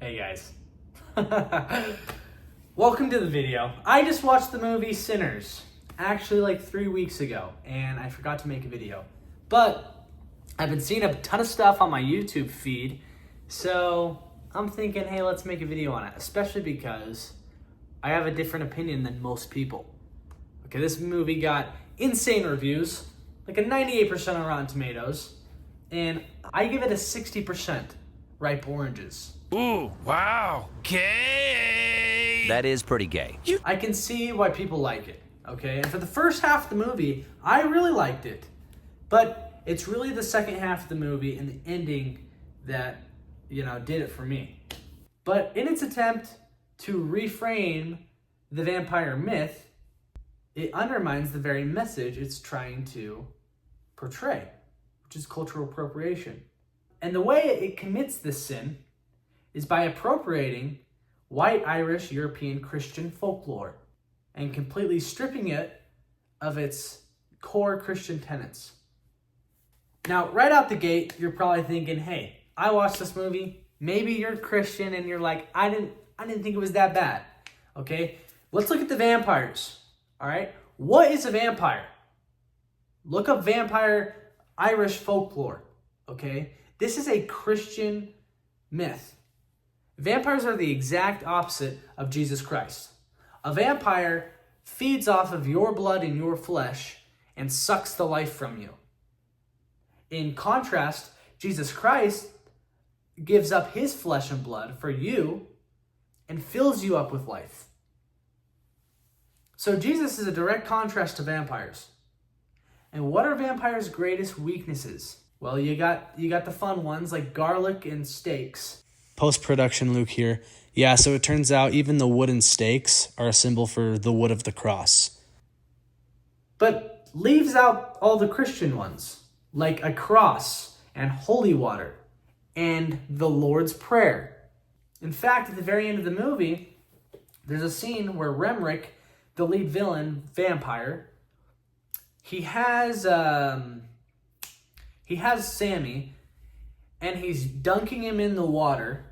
Hey guys. Welcome to the video. I just watched the movie Sinners, actually like 3 weeks ago, and I forgot to make a video. But I've been seeing a ton of stuff on my YouTube feed, so I'm thinking, hey, let's make a video on it, especially because I have a different opinion than most people. Okay, this movie got insane reviews, like a 98% on Rotten Tomatoes, and I give it a 60% ripe oranges. Ooh, wow, gay! That is pretty gay. I can see why people like it, okay? And for the first half of the movie, I really liked it. But it's really the second half of the movie and the ending that, did it for me. But in its attempt to reframe the vampire myth, it undermines the very message it's trying to portray, which is cultural appropriation. And the way it commits this sin is by appropriating white Irish European Christian folklore and completely stripping it of its core Christian tenets. Now, right out the gate, you're probably thinking, hey, I watched this movie. Maybe you're Christian and you're like, I didn't think it was that bad. Okay? Let's look at the vampires. All right? What is a vampire? Look up vampire Irish folklore. Okay? This is a Christian myth. Vampires are the exact opposite of Jesus Christ. A vampire feeds off of your blood and your flesh and sucks the life from you. In contrast, Jesus Christ gives up his flesh and blood for you and fills you up with life. So Jesus is a direct contrast to vampires. And what are vampires' greatest weaknesses? Well, you got the fun ones like garlic and steaks. Post-production Luke here. Yeah, so it turns out even the wooden stakes are a symbol for the wood of the cross. But leaves out all the Christian ones, like a cross and holy water and the Lord's Prayer. In fact, at the very end of the movie, there's a scene where Remrick, the lead villain, vampire, he has Sammy, and he's dunking him in the water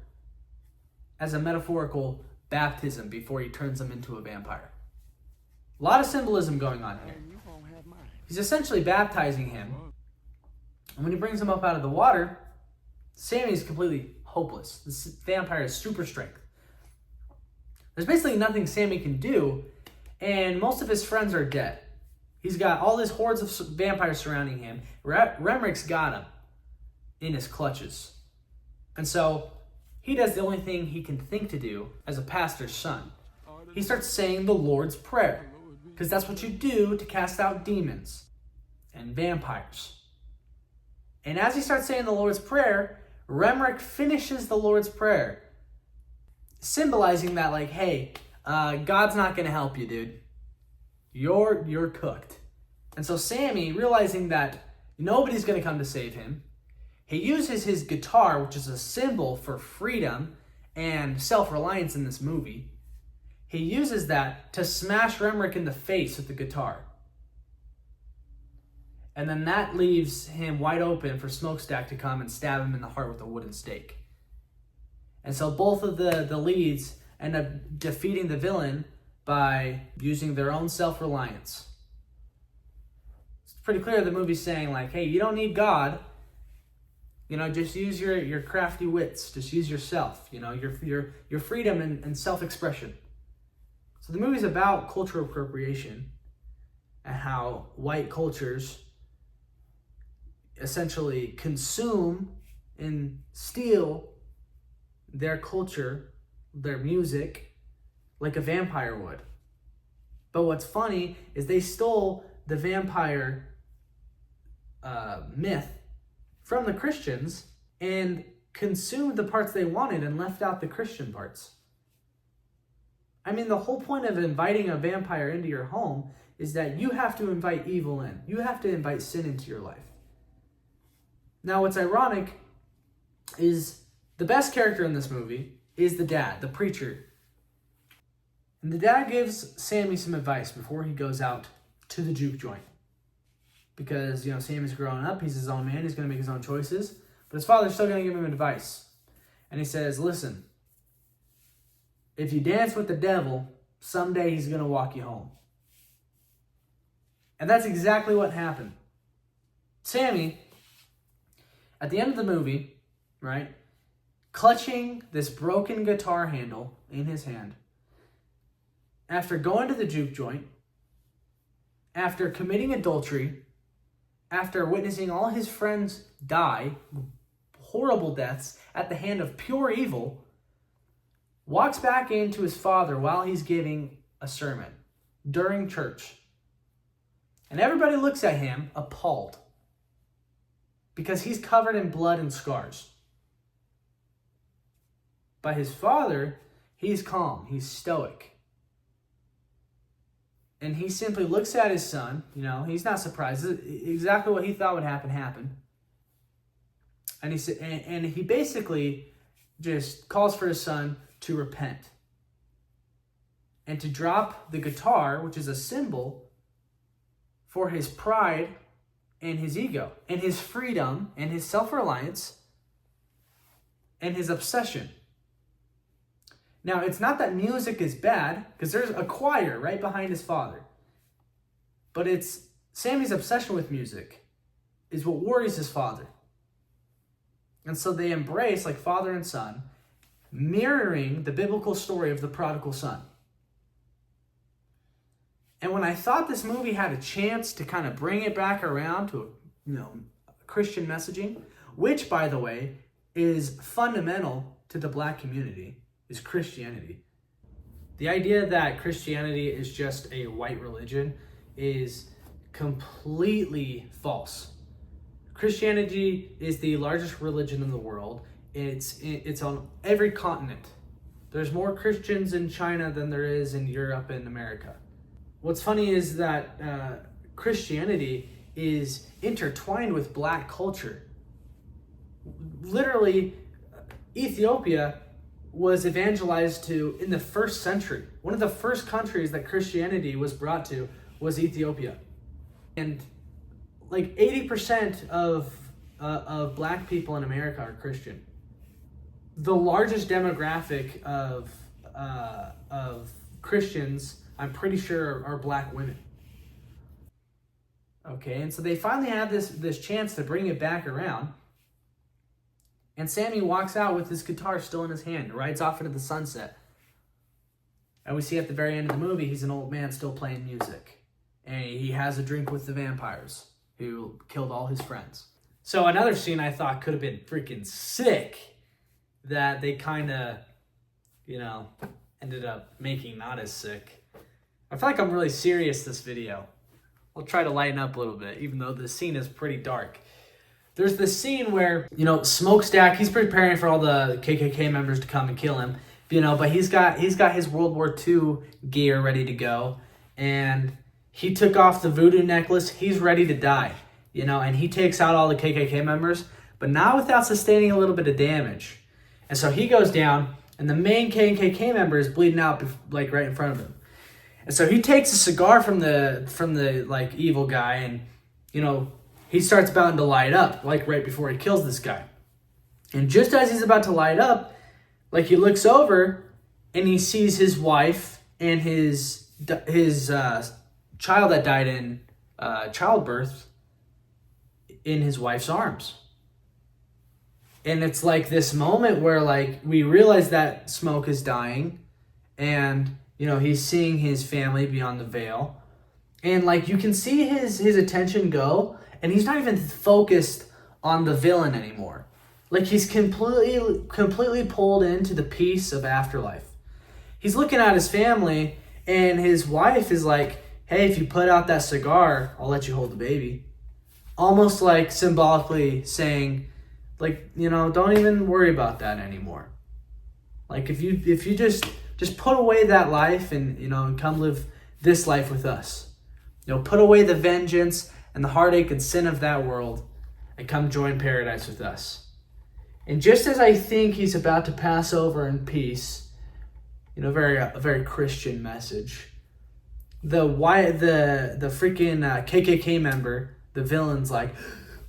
as a metaphorical baptism before he turns him into a vampire. A lot of symbolism going on here. He's essentially baptizing him. And when he brings him up out of the water, Sammy's completely hopeless. This vampire has super strength. There's basically nothing Sammy can do, and most of his friends are dead. He's got all these hordes of vampires surrounding him. Remrick's got him in his clutches. And so he does the only thing he can think to do as a pastor's son. He starts saying the Lord's Prayer, because that's what you do to cast out demons and vampires. And as he starts saying the Lord's Prayer, Remrick finishes the Lord's Prayer, symbolizing that, like, hey, God's not going to help you, dude. You're cooked. And so Sammy, realizing that nobody's going to come to save him, he uses his guitar, which is a symbol for freedom and self-reliance in this movie. He uses that to smash Remrick in the face with the guitar. And then that leaves him wide open for Smokestack to come and stab him in the heart with a wooden stake. And so both of the leads end up defeating the villain by using their own self-reliance. It's pretty clear the movie's saying, like, hey, you don't need God. Just use your crafty wits. Just use yourself. Your freedom and self-expression. So the movie's about cultural appropriation and how white cultures essentially consume and steal their culture, their music, like a vampire would. But what's funny is they stole the vampire myth from the Christians and consumed the parts they wanted and left out the Christian parts. I mean, the whole point of inviting a vampire into your home is that you have to invite evil in. You have to invite sin into your life. Now, what's ironic is the best character in this movie is the dad, the preacher. And the dad gives Sammy some advice before he goes out to the juke joint. Because, Sammy's growing up, he's his own man, he's going to make his own choices. But his father's still going to give him advice. And he says, listen, if you dance with the devil, someday he's going to walk you home. And that's exactly what happened. Sammy, at the end of the movie, right, clutching this broken guitar handle in his hand, after going to the juke joint, after committing adultery, after witnessing all his friends die, horrible deaths at the hand of pure evil, walks back into his father while he's giving a sermon during church. And everybody looks at him appalled because he's covered in blood and scars. But his father, he's calm, he's stoic. And he simply looks at his son, he's not surprised. Exactly what he thought would happen happened. And he basically just calls for his son to repent and to drop the guitar, which is a symbol for his pride and his ego and his freedom and his self-reliance and his obsession. Now, it's not that music is bad, because there's a choir right behind his father. But it's Sammy's obsession with music is what worries his father. And so they embrace, like father and son, mirroring the biblical story of the prodigal son. And when I thought this movie had a chance to kind of bring it back around to Christian messaging, which, by the way, is fundamental to the black community, is Christianity. The idea that Christianity is just a white religion is completely false. Christianity is the largest religion in the world. It's on every continent. There's more Christians in China than there is in Europe and America. What's funny is that Christianity is intertwined with black culture. Literally, Ethiopia was evangelized to in the 1st century. One of the first countries that Christianity was brought to was Ethiopia. And like 80% of black people in America are Christian. The largest demographic of Christians, I'm pretty sure, are black women. Okay, and so they finally had this chance to bring it back around. And Sammy walks out with his guitar still in his hand, rides off into the sunset. And we see at the very end of the movie, he's an old man still playing music. And he has a drink with the vampires who killed all his friends. So another scene I thought could have been freaking sick that they kind of, ended up making not as sick. I feel like I'm really serious this video. I'll try to lighten up a little bit, even though the scene is pretty dark. There's this scene where, Smokestack, he's preparing for all the KKK members to come and kill him, but he's got his World War II gear ready to go, and he took off the voodoo necklace. He's ready to die, and he takes out all the KKK members, but not without sustaining a little bit of damage. And so he goes down, and the main KKK member is bleeding out, like right in front of him. And so he takes a cigar from the like evil guy, and he starts about to light up, like right before he kills this guy. And just as he's about to light up, like he looks over and he sees his wife and his child that died in childbirth in his wife's arms. And it's like this moment where like we realize that Smoke is dying, and he's seeing his family beyond the veil, and like you can see his attention go. And he's not even focused on the villain anymore. Like he's completely pulled into the peace of afterlife. He's looking at his family, and his wife is like, hey, if you put out that cigar, I'll let you hold the baby. Almost like symbolically saying, like, don't even worry about that anymore. Like if you just put away that life and come live this life with us. Put away the vengeance and the heartache and sin of that world, and come join paradise with us. And just as I think he's about to pass over in peace, a very Christian message, the freaking KKK member, the villain's like,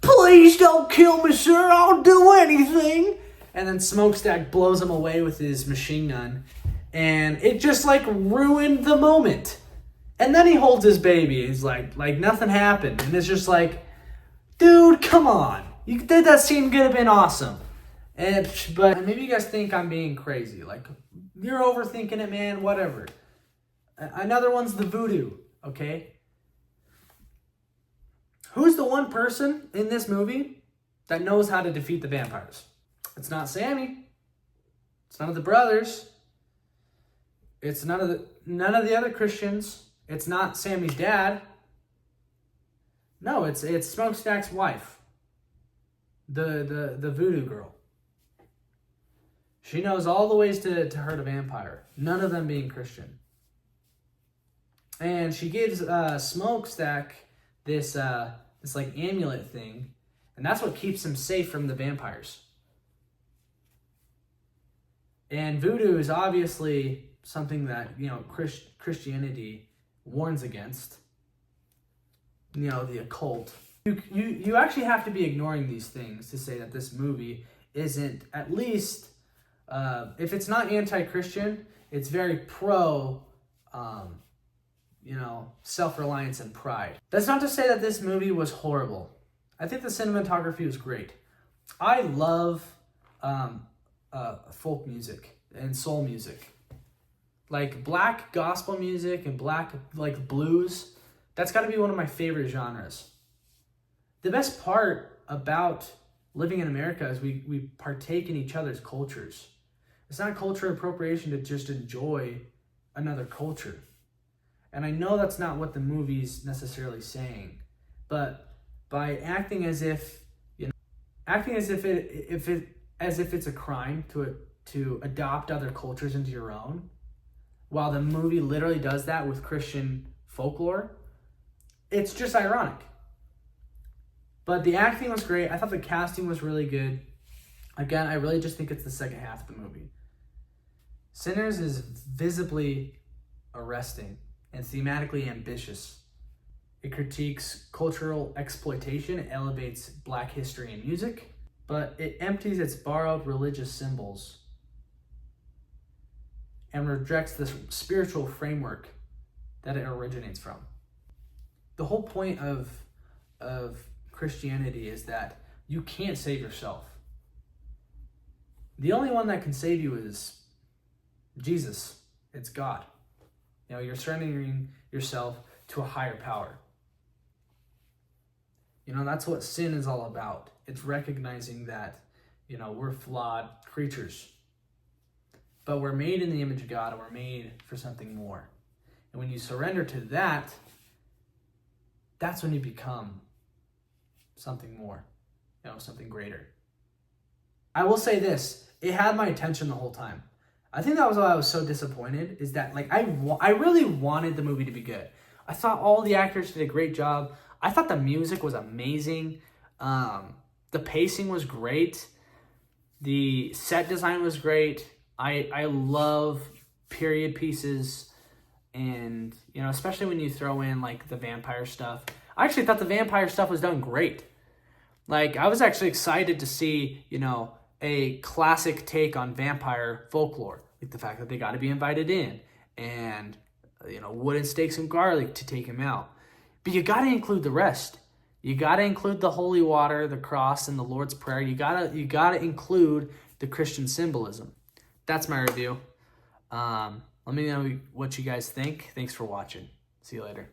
please don't kill me, sir, I'll do anything. And then Smokestack blows him away with his machine gun. And it just like ruined the moment. And then he holds his baby. He's like nothing happened. And it's just like, dude, come on. You did that scene could have been awesome. But maybe you guys think I'm being crazy. Like, you're overthinking it, man. Whatever. Another one's the voodoo, okay? Who's the one person in this movie that knows how to defeat the vampires? It's not Sammy. It's none of the brothers. It's none of the other Christians. It's not Sammy's dad. No, it's Smokestack's wife. The voodoo girl. She knows all the ways to hurt a vampire. None of them being Christian. And she gives Smokestack this like amulet thing, and that's what keeps him safe from the vampires. And voodoo is obviously something that, you know, Christianity warns against. You know, the occult. You actually have to be ignoring these things to say that this movie isn't, at least, if it's not anti-Christian, it's very pro, self-reliance and pride. That's not to say that this movie was horrible. I think the cinematography was great. I love folk music and soul music. Like black gospel music and black like blues, that's got to be one of my favorite genres. The best part about living in America is we partake in each other's cultures. It's not cultural appropriation to just enjoy another culture. And I know that's not what the movie's necessarily saying, but by acting as if it's a crime to adopt other cultures into your own, while the movie literally does that with Christian folklore, it's just ironic. But the acting was great. I thought the casting was really good. Again, I really just think it's the second half of the movie. Sinners is visibly arresting and thematically ambitious. It critiques cultural exploitation, it elevates black history and music, but it empties its borrowed religious symbols and rejects the spiritual framework that it originates from. The whole point of Christianity is that you can't save yourself. The only one that can save you is Jesus. It's God. You know, you're surrendering yourself to a higher power. You know, that's what sin is all about. It's recognizing that, you know, we're flawed creatures. But we're made in the image of God, and we're made for something more. And when you surrender to that, that's when you become something more, you know, something greater. I will say this, it had my attention the whole time. I think that was why I was so disappointed, is that like I really wanted the movie to be good. I thought all the actors did a great job. I thought the music was amazing. The pacing was great. The set design was great. I love period pieces, and you know, especially when you throw in like the vampire stuff. I actually thought the vampire stuff was done great. Like, I was actually excited to see, you know, a classic take on vampire folklore, like the fact that they got to be invited in, and you know, wooden stakes and garlic to take him out. But you got to include the rest. You got to include the holy water, the cross, and the Lord's Prayer. You gotta include the Christian symbolism. That's my review. Let me know what you guys think. Thanks for watching. See you later.